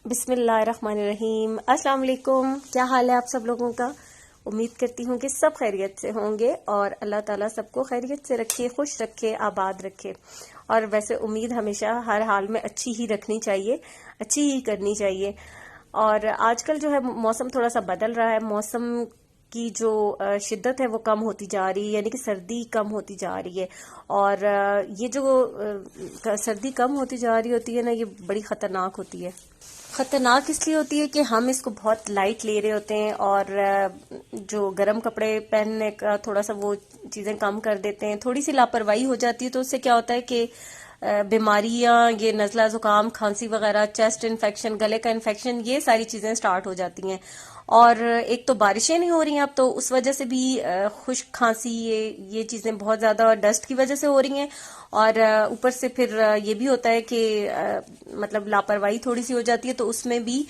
बिस्मिल्लाहिर्रहमानिर्रहीम। अस्सलाम वालेकुम। क्या हाल है आप सब लोगों का? उम्मीद करती हूँ कि सब खैरियत से होंगे और अल्लाह ताला सबको खैरियत से रखे, खुश रखे, आबाद रखे। और वैसे उम्मीद हमेशा हर हाल में अच्छी ही रखनी चाहिए, अच्छी ही करनी चाहिए। और आजकल जो है मौसम थोड़ा सा बदल रहा है। मौसम की जो शिद्दत है वो कम होती जा रही है, यानी कि सर्दी कम होती जा रही है। और ये जो सर्दी कम होती जा रही होती है ना, ये बड़ी खतरनाक होती है। खतरनाक इसलिए होती है कि हम इसको बहुत लाइट ले रहे होते हैं और जो गर्म कपड़े पहनने का थोड़ा सा वो चीजें कम कर देते हैं। थोड़ी सी लापरवाही हो जाती है तो उससे क्या होता है कि बीमारियां, ये नजला जुकाम, खांसी वगैरह, चेस्ट इन्फेक्शन, गले का इन्फेक्शन, ये सारी चीजें स्टार्ट हो जाती हैं। और एक तो बारिशें नहीं हो रही हैं अब, तो उस वजह से भी खुश्क खांसी, ये चीजें बहुत ज्यादा डस्ट की वजह से हो रही हैं। और ऊपर से फिर ये भी होता है कि मतलब लापरवाही थोड़ी सी हो जाती है तो उसमें भी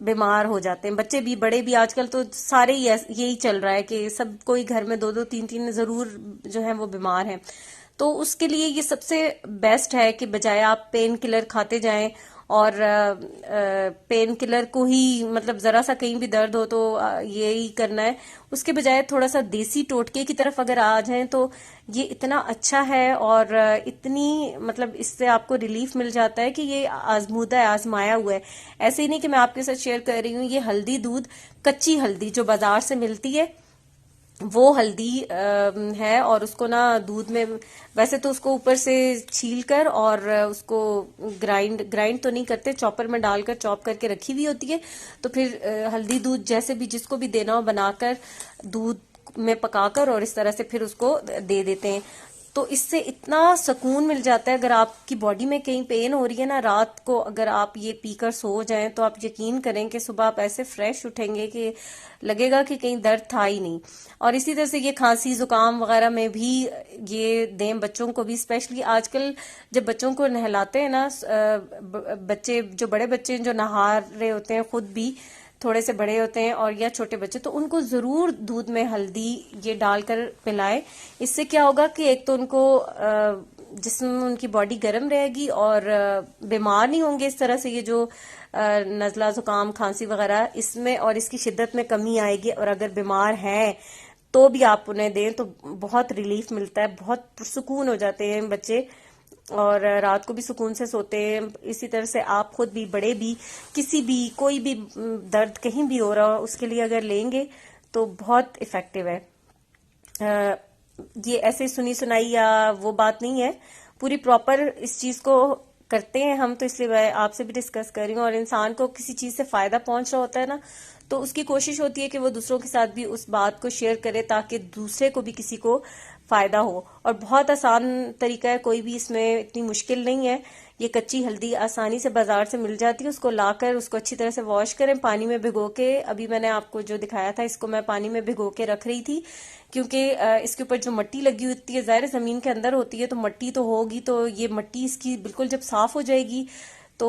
बीमार हो जाते हैं बच्चे भी, बड़े भी। आजकल तो सारे ही यही चल रहा है कि सब कोई घर में दो दो तीन तीन जरूर जो है वो बीमार हैं। तो उसके लिए ये सबसे बेस्ट है कि बजाय आप पेन किलर खाते जाएं और पेन किलर को ही मतलब जरा सा कहीं भी दर्द हो तो यही करना है, उसके बजाय थोड़ा सा देसी टोटके की तरफ अगर आ जाएं तो ये इतना अच्छा है। और इतनी मतलब इससे आपको रिलीफ मिल जाता है कि ये आजमूदा है, आजमाया हुआ है। ऐसे ही नहीं कि मैं आपके साथ शेयर कर रही हूँ, ये हल्दी दूध, कच्ची हल्दी जो बाजार से मिलती है वो हल्दी है। और उसको ना दूध में, वैसे तो उसको ऊपर से छील कर और उसको ग्राइंड तो नहीं करते, चॉपर में डालकर चॉप करके रखी हुई होती है। तो फिर हल्दी दूध जैसे भी जिसको भी देना हो बनाकर दूध में पकाकर और इस तरह से फिर उसको दे देते हैं। तो इससे इतना सुकून मिल जाता है। अगर आपकी बॉडी में कहीं पेन हो रही है ना, रात को अगर आप ये पीकर सो जाएं तो आप यकीन करें कि सुबह आप ऐसे फ्रेश उठेंगे कि लगेगा कि कहीं दर्द था ही नहीं। और इसी तरह से ये खांसी जुकाम वगैरह में भी ये दें बच्चों को भी। स्पेशली आजकल जब बच्चों को नहलाते हैं ना, बच्चे जो बड़े बच्चे जो नहा रहे होते हैं, खुद भी थोड़े से बड़े होते हैं और या छोटे बच्चे, तो उनको जरूर दूध में हल्दी ये डालकर पिलाएं। इससे क्या होगा कि एक तो उनको जिसमें उनकी बॉडी गर्म रहेगी और बीमार नहीं होंगे इस तरह से। ये जो नजला जुकाम खांसी वगैरह, इसमें और इसकी शिद्दत में कमी आएगी। और अगर बीमार हैं तो भी आप उन्हें दें तो बहुत रिलीफ मिलता है, बहुत पुरसुकून हो जाते हैं बच्चे और रात को भी सुकून से सोते हैं। इसी तरह से आप खुद भी, बड़े भी, किसी भी, कोई भी दर्द कहीं भी हो रहा हो उसके लिए अगर लेंगे तो बहुत इफेक्टिव है। ये ऐसे सुनी सुनाई या वो बात नहीं है, पूरी प्रॉपर इस चीज को करते हैं हम, तो इसलिए मैं आपसे भी डिस्कस कर रही हूँ। और इंसान को किसी चीज से फायदा पहुंच रहा होता है ना, तो उसकी कोशिश होती है कि वो दूसरों के साथ भी उस बात को शेयर करे ताकि दूसरे को भी किसी को फायदा हो। और बहुत आसान तरीका है, कोई भी इसमें इतनी मुश्किल नहीं है। ये कच्ची हल्दी आसानी से बाजार से मिल जाती है, उसको लाकर उसको अच्छी तरह से वॉश करें, पानी में भिगो के। अभी मैंने आपको जो दिखाया था इसको मैं पानी में भिगो के रख रही थी, क्योंकि इसके ऊपर जो मिट्टी लगी होती है, ज़ाहिर जमीन के अंदर होती है तो मिट्टी तो होगी। तो ये मिट्टी इसकी बिल्कुल जब साफ हो जाएगी तो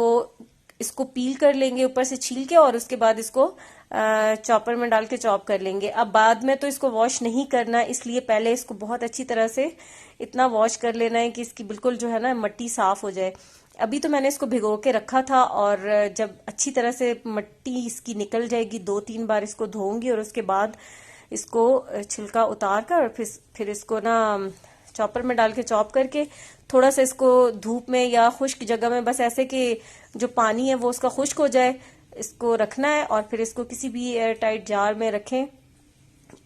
इसको पील कर लेंगे ऊपर से छील के, और उसके बाद इसको चॉपर में डाल के चॉप कर लेंगे। अब बाद में तो इसको वॉश नहीं करना, इसलिए पहले इसको बहुत अच्छी तरह से इतना वॉश कर लेना है कि इसकी बिल्कुल जो है ना मिट्टी साफ हो जाए। अभी तो मैंने इसको भिगो के रखा था और जब अच्छी तरह से मिट्टी इसकी निकल जाएगी, 2-3 बार इसको धोऊंगी और उसके बाद इसको छिलका उतार कर फिर इसको ना चॉपर में डाल के चॉप करके थोड़ा सा इसको धूप में या खुश्क जगह में, बस ऐसे कि जो पानी है वो उसका खुश्क हो जाए, इसको रखना है। और फिर इसको किसी भी एयर टाइट जार में रखें,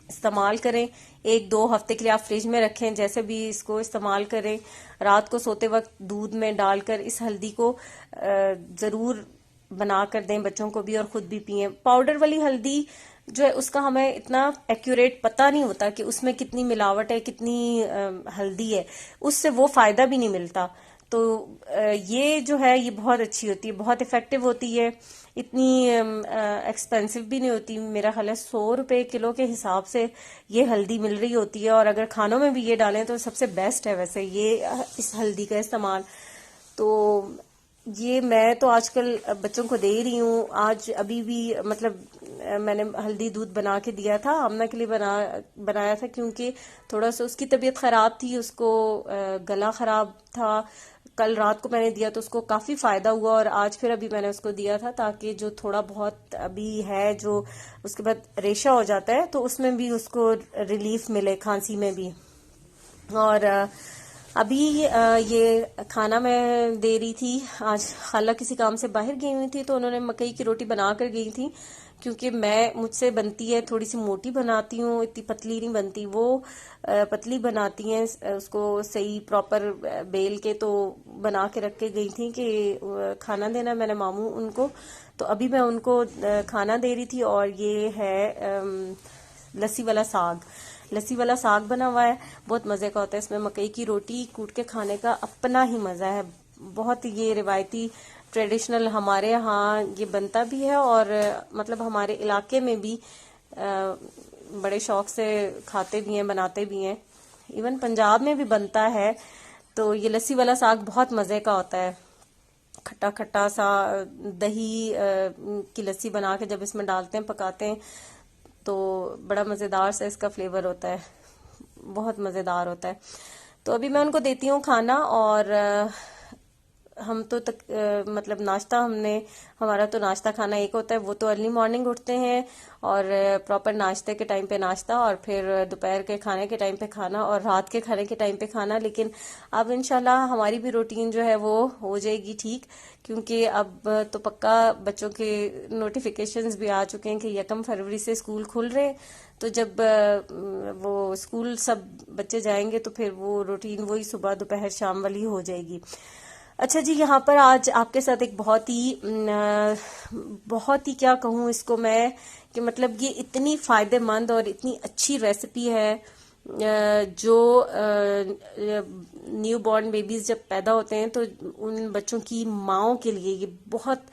इस्तेमाल करें। 1-2 हफ्ते के लिए आप फ्रिज में रखें, जैसे भी इसको इस्तेमाल करें। रात को सोते वक्त दूध में डालकर इस हल्दी को जरूर बना कर दें बच्चों को भी और खुद भी पिए। पाउडर वाली हल्दी जो है उसका हमें इतना एक्यूरेट पता नहीं होता कि उसमें कितनी मिलावट है, कितनी हल्दी है, उससे वो फायदा भी नहीं मिलता। तो ये जो है ये बहुत अच्छी होती है, बहुत इफेक्टिव होती है, इतनी एक्सपेंसिव भी नहीं होती। मेरा ख्याल है 100 रुपए किलो के हिसाब से ये हल्दी मिल रही होती है। और अगर खानों में भी ये डालें तो सबसे बेस्ट है वैसे ये इस हल्दी का इस्तेमाल। तो ये मैं तो आजकल बच्चों को दे ही रही हूँ। आज अभी भी मतलब मैंने हल्दी दूध बना के दिया था, आमना के लिए बनाया था, क्योंकि थोड़ा सा उसकी तबीयत खराब थी, उसको गला खराब था, कल रात को मैंने दिया तो उसको काफी फायदा हुआ, और आज फिर अभी मैंने उसको दिया था, ताकि जो थोड़ा बहुत अभी है जो उसके बाद रेशा हो जाता है तो उसमें भी उसको रिलीफ मिले, खांसी में भी। और अभी ये खाना मैं दे रही थी। आज खाला किसी काम से बाहर गई हुई थी तो उन्होंने मकई की रोटी बना कर गई थी, क्योंकि मुझसे बनती है थोड़ी सी मोटी बनाती हूँ, इतनी पतली नहीं बनती। वो पतली बनाती हैं, उसको सही प्रॉपर बेल के तो बना के रख के गई थी कि खाना देना मैंने मामू उनको। तो अभी मैं उनको खाना दे रही थी। और ये है लस्सी वाला साग। लस्सी वाला साग बना हुआ है, बहुत मजे का होता है। इसमें मकई की रोटी कूट के खाने का अपना ही मजा है। बहुत ये रिवायती ट्रेडिशनल हमारे यहाँ ये बनता भी है, और मतलब हमारे इलाके में भी बड़े शौक से खाते भी हैं, बनाते भी हैं। इवन पंजाब में भी बनता है। तो ये लस्सी वाला साग बहुत मजे का होता है। खट्टा खट्टा सा दही की लस्सी बना के जब इसमें डालते हैं, पकाते हैं, तो बड़ा मजेदार सा इसका फ्लेवर होता है, बहुत मजेदार होता है। तो अभी मैं उनको देती हूँ खाना। और हम तो मतलब नाश्ता हमारा तो नाश्ता खाना एक होता है। वो तो अर्ली मॉर्निंग उठते हैं और प्रॉपर नाश्ते के टाइम पे नाश्ता, और फिर दोपहर के खाने के टाइम पे खाना, और रात के खाने के टाइम पे खाना। लेकिन अब इंशाल्लाह हमारी भी रूटीन जो है वो हो जाएगी ठीक, क्योंकि अब तो पक्का बच्चों के नोटिफिकेशंस भी आ चुके हैं कि 1 फरवरी से स्कूल खुल रहे हैं। तो जब वो स्कूल सब बच्चे जाएंगे तो फिर वो रूटीन वही सुबह दोपहर शाम वाली हो जाएगी। अच्छा जी, यहाँ पर आज आपके साथ एक बहुत ही क्या कहूँ इसको मैं, कि मतलब ये इतनी फायदेमंद और इतनी अच्छी रेसिपी है। जो न्यू बॉर्न बेबीज जब पैदा होते हैं तो उन बच्चों की माओं के लिए ये बहुत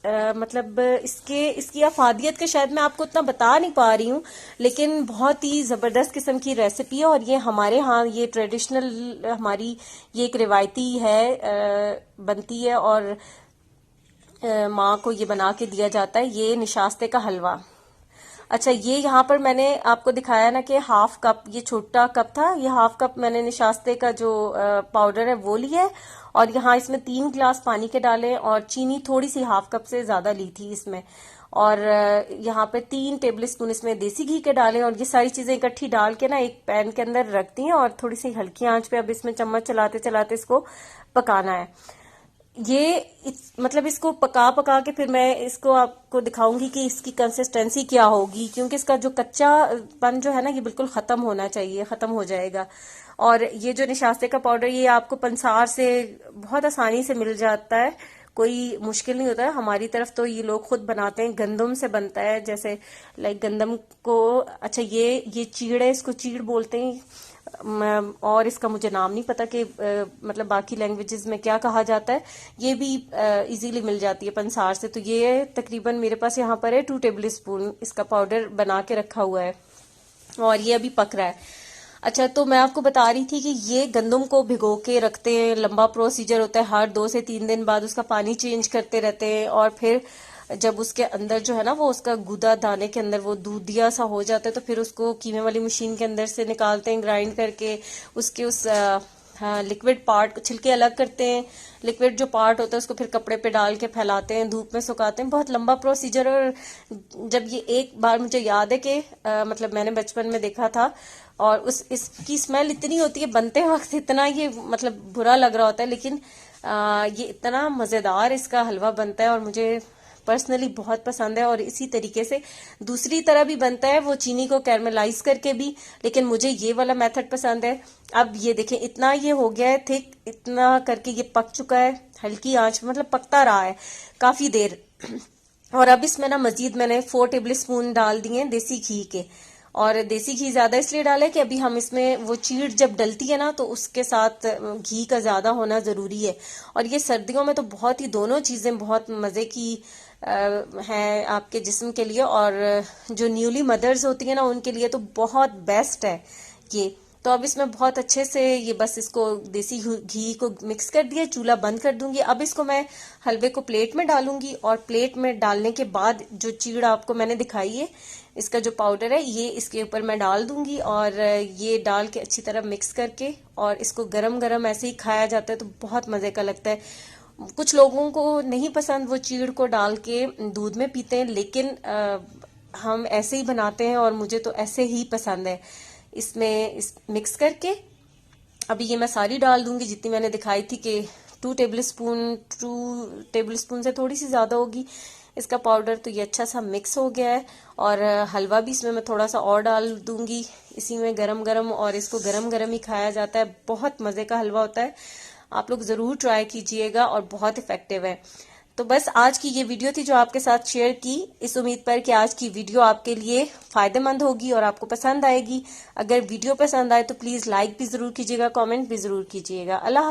मतलब इसकी अफादियत के शायद मैं आपको इतना बता नहीं पा रही हूँ, लेकिन बहुत ही जबरदस्त किस्म की रेसिपी है। और ये हमारे यहाँ ये ट्रेडिशनल हमारी ये एक रिवायती है, बनती है, और माँ को ये बना के दिया जाता है। ये निशास्ते का हलवा। अच्छा, ये यहाँ पर मैंने आपको दिखाया ना कि हाफ कप, ये छोटा कप था, ये हाफ कप मैंने निशास्ते का जो पाउडर है वो लिया है। और यहाँ इसमें 3 गिलास पानी के डाले, और चीनी थोड़ी सी हाफ कप से ज्यादा ली थी इसमें। और यहाँ पे 3 टेबल स्पून इसमें देसी घी के डाले, और ये सारी चीजें इकट्ठी डाल के ना एक पैन के अंदर रख दी हैं, और थोड़ी सी हल्की आंच पे अब इसमें चम्मच चलाते चलाते इसको पकाना है। मतलब इसको पका पका के फिर मैं इसको आपको दिखाऊंगी कि इसकी कंसिस्टेंसी क्या होगी, क्योंकि इसका जो कच्चापन जो है ना ये बिल्कुल खत्म होना चाहिए, खत्म हो जाएगा। और ये जो निशास्ते का पाउडर ये आपको पंसार से बहुत आसानी से मिल जाता है, कोई मुश्किल नहीं होता है। हमारी तरफ तो ये लोग खुद बनाते हैं, गंदम से बनता है, जैसे लाइक गंदम को, अच्छा ये चीड़ है, इसको चीड़ बोलते हैं। और इसका मुझे नाम नहीं पता कि मतलब बाकी लैंग्वेजेस में क्या कहा जाता है। ये भी इजीली मिल जाती है पंसार से। तो ये तकरीबन मेरे पास यहाँ पर है 2 टेबल स्पून इसका पाउडर बना के रखा हुआ है, और ये अभी पक रहा है। अच्छा, तो मैं आपको बता रही थी कि ये गंदम को भिगो के रखते हैं, लंबा प्रोसीजर होता है, हर 2 से 3 दिन बाद उसका पानी चेंज करते रहते हैं। और फिर जब उसके अंदर जो है ना वो उसका गुदा दाने के अंदर वो दूधिया सा हो जाता है, तो फिर उसको कीमे वाली मशीन के अंदर से निकालते हैं, ग्राइंड करके उसके उस लिक्विड पार्ट को छिलके अलग करते हैं। लिक्विड जो पार्ट होता है उसको फिर कपड़े पे डाल के फैलाते हैं, धूप में सुखाते हैं। बहुत लंबा प्रोसीजर। और जब ये एक बार मुझे याद है कि मतलब मैंने बचपन में देखा था, और इसकी स्मेल इतनी होती है बनते वक्त, इतना ये मतलब बुरा लग रहा होता है, लेकिन ये इतना मजेदार इसका हलवा बनता है और मुझे पर्सनली बहुत पसंद है। और इसी तरीके से दूसरी तरह भी बनता है, वो चीनी को कैरमलाइज करके भी, लेकिन मुझे ये वाला मेथड पसंद है। अब ये देखें, इतना ये हो गया है थिक, इतना करके ये पक चुका है, हल्की आंच मतलब पकता रहा है काफी देर। और अब इसमें ना मजीद मैंने 4 टेबल स्पून डाल दिए देसी घी के। और देसी घी ज्यादा इसलिए डाला है कि अभी हम इसमें वो चीड़ जब डलती है ना तो उसके साथ घी का ज्यादा होना जरूरी है। और ये सर्दियों में तो बहुत ही दोनों चीजें बहुत मजे की हैं आपके जिस्म के लिए, और जो न्यूली मदर्स होती है ना उनके लिए तो बहुत बेस्ट है ये। तो अब इसमें बहुत अच्छे से ये बस इसको देसी घी को मिक्स कर दिया, चूल्हा बंद कर दूंगी। अब इसको मैं हलवे को प्लेट में डालूंगी, और प्लेट में डालने के बाद जो चीड़ आपको मैंने दिखाई है, इसका जो पाउडर है, ये इसके ऊपर मैं डाल दूंगी, और ये डाल के अच्छी तरह मिक्स करके, और इसको गरम गरम ऐसे ही खाया जाता है तो बहुत मजे का लगता है। कुछ लोगों को नहीं पसंद वो चीड़ को डाल के दूध में पीते हैं, लेकिन हम ऐसे ही बनाते हैं और मुझे तो ऐसे ही पसंद है। इसमें मिक्स करके अभी ये मैं सारी डाल दूंगी जितनी मैंने दिखाई थी कि 2 टेबल स्पून से थोड़ी सी ज्यादा होगी इसका पाउडर। तो ये अच्छा सा मिक्स हो गया है, और हलवा भी इसमें मैं थोड़ा सा और डाल दूंगी इसी में गरम गरम, और इसको गरम गरम ही खाया जाता है। बहुत मजे का हलवा होता है, आप लोग जरूर ट्राई कीजिएगा, और बहुत इफेक्टिव है। तो बस आज की ये वीडियो थी जो आपके साथ शेयर की, इस उम्मीद पर कि आज की वीडियो आपके लिए फायदेमंद होगी और आपको पसंद आएगी। अगर वीडियो पसंद आए तो प्लीज लाइक भी जरूर कीजिएगा, कमेंट भी जरूर कीजिएगा। अल्लाह